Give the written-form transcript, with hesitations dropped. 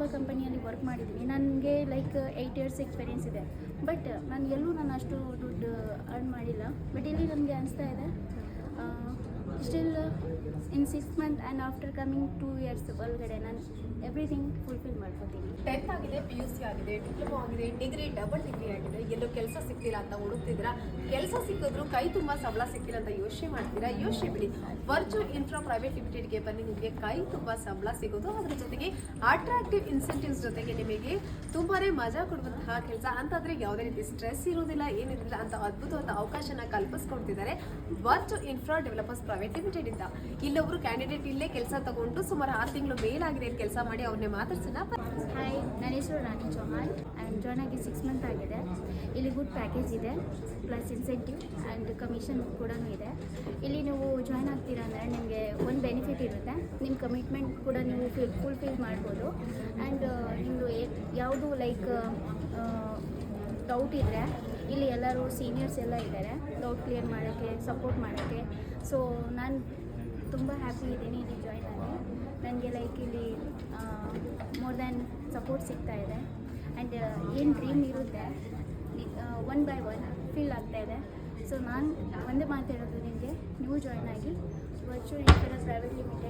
ತುಂಬ ಕಂಪನಿಯಲ್ಲಿ ವರ್ಕ್ ಮಾಡಿದ್ದೀನಿ. ನನಗೆ ಲೈಕ್ 8 ಇಯರ್ಸ್ ಎಕ್ಸ್ಪೀರಿಯೆನ್ಸ್ ಇದೆ. ಬಟ್ ನಾನು ಅಷ್ಟು ದುಡ್ಡು ಅರ್ನ್ ಮಾಡಿಲ್ಲ. ಬಟ್ ಇಲ್ಲಿ ನನಗೆ ಅನಿಸ್ತಾ ಇದೆ still in 6 month and after coming 2 years ಒಳಗಡೆ ನಾನು ಎವ್ರಿಥಿಂಗ್ ಫುಲ್ಫಿಲ್ ಮಾಡ್ಕೋತೀನಿ. 10th ಆಗಿದೆ, PUC ಆಗಿದೆ, ಡಿಪ್ಲೊಮಾ ಆಗಿದೆ, ಡಿಗ್ರಿ, ಡಬಲ್ ಡಿಗ್ರಿ ಆಗಿದೆ, ಎಲ್ಲೋ ಕೆಲಸ ಸಿಗ್ತಿಲ್ಲ ಅಂತ ಹುಡುಕ್ತಿದ್ದೀರಾ. ಕೆಲಸ ಸಿಕ್ಕಿದ್ರು ಕೈ ತುಂಬ ಸಂಬಳ ಸಿಕ್ತಿಲ್ಲ ಅಂತ ಯೋಚನೆ ಮಾಡ್ತೀರಾ. ಯೋಚನೆ ಬಿಡಿ, ವರ್ಚುವಲ್ ಇನ್ಫ್ರಾ ಪ್ರೈವೇಟ್ ಲಿಮಿಟೆಡ್ಗೆ ಬನ್ನಿ. ನಿಮಗೆ ಕೈ ತುಂಬ ಸಂಬಳ ಸಿಗೋದು, ಅದ್ರ ಜೊತೆಗೆ ಅಟ್ರಾಕ್ಟಿವ್ ಇನ್ಸೆಂಟಿವ್ಸ್ ಜೊತೆಗೆ ನಿಮಗೆ ತುಂಬಾ ಮಜಾ ಕೊಡುವಂತಹ ಕೆಲಸ. ಅಂತಂದರೆ ಯಾವುದೇ ರೀತಿ ಸ್ಟ್ರೆಸ್ ಇರೋದಿಲ್ಲ, ಏನಿರೋದಿಲ್ಲ ಅಂತ ಅದ್ಭುತವಾದ ಅವಕಾಶನ ಕಲ್ಪಿಸ್ಕೊಡ್ತಿದ್ದಾರೆ virtual infra developers private limited ಇಂದ. ಇಲ್ಲೊಬ್ರು ಕ್ಯಾಂಡಿಡೇಟ್ ಇಲ್ಲೇ ಕೆಲಸ ತಗೊಂಡು ಸುಮಾರು 6 ತಿಂಗಳು ಮೇಲಾಗಿದೆ ಕೆಲಸ ಮಾಡಿ ಅವ್ರನ್ನೇ ಮಾತಾಡ್ಸೋಣ. ಹಾಯ್, ನನ್ನ ಹೆಸರು ರಾಣಿ ಚೌಹಾನ್ ಆ್ಯಂಡ್ ಜಾಯ್ನ್ ಆಗಿ 6 ಮಂತ್ ಆಗಿದೆ. ಇಲ್ಲಿ ಗುಡ್ ಪ್ಯಾಕೇಜ್ ಇದೆ, ಪ್ಲಸ್ ಇನ್ಸೆಂಟಿವ್ ಆ್ಯಂಡ್ ಕಮಿಷನ್ ಕೂಡ ಇದೆ. ಇಲ್ಲಿ ನೀವು ಜಾಯ್ನ್ ಆಗ್ತೀರಾ ಅಂದರೆ ನಿಮಗೆ ಒಂದು ಬೆನಿಫಿಟ್ ಇರುತ್ತೆ. ನಿಮ್ಮ ಕಮಿಟ್ಮೆಂಟ್ ಕೂಡ ನೀವು ಫುಲ್ಫಿಲ್ ಮಾಡ್ಬೋದು. ಆ್ಯಂಡ್ ನಿಮ್ಮದು ಯಾವುದು ಲೈಕ್ ಡೌಟ್ ಇದ್ದರೆ ಇಲ್ಲಿ ಎಲ್ಲರೂ ಸೀನಿಯರ್ಸ್ ಎಲ್ಲ ಇದ್ದಾರೆ ಡೌಟ್ ಕ್ಲಿಯರ್ ಮಾಡೋಕ್ಕೆ, ಸಪೋರ್ಟ್ ಮಾಡೋಕ್ಕೆ. ಸೊ ನಾನು ತುಂಬ ಹ್ಯಾಪಿ ಇದ್ದೀನಿ ಇಲ್ಲಿ ಜಾಯ್ನ್ ಆಗಿ. ನನಗೆ ಲೈಕ್ ಇಲ್ಲಿ ಮೋರ್ ದ್ಯಾನ್ ಸಪೋರ್ಟ್ ಸಿಗ್ತಾ ಇದೆ. ಆ್ಯಂಡ್ ಏನು ಡ್ರೀಮ್ ಇರುತ್ತೆ ಒನ್ ಬೈ ಒನ್ ಫಿಲ್ ಆಗ್ತಾಯಿದೆ. ಸೊ ನಾನು ಒಂದೇ ಮಾತು ಹೇಳೋದು ನಿಮಗೆ, ನೀವು ಜಾಯ್ನ್ ಆಗಿ ವರ್ಚುವಲ್ ಇನ್ಫ್ರಾ ಪ್ರೈವೇಟ್ ಲಿಮಿಟೆಡ್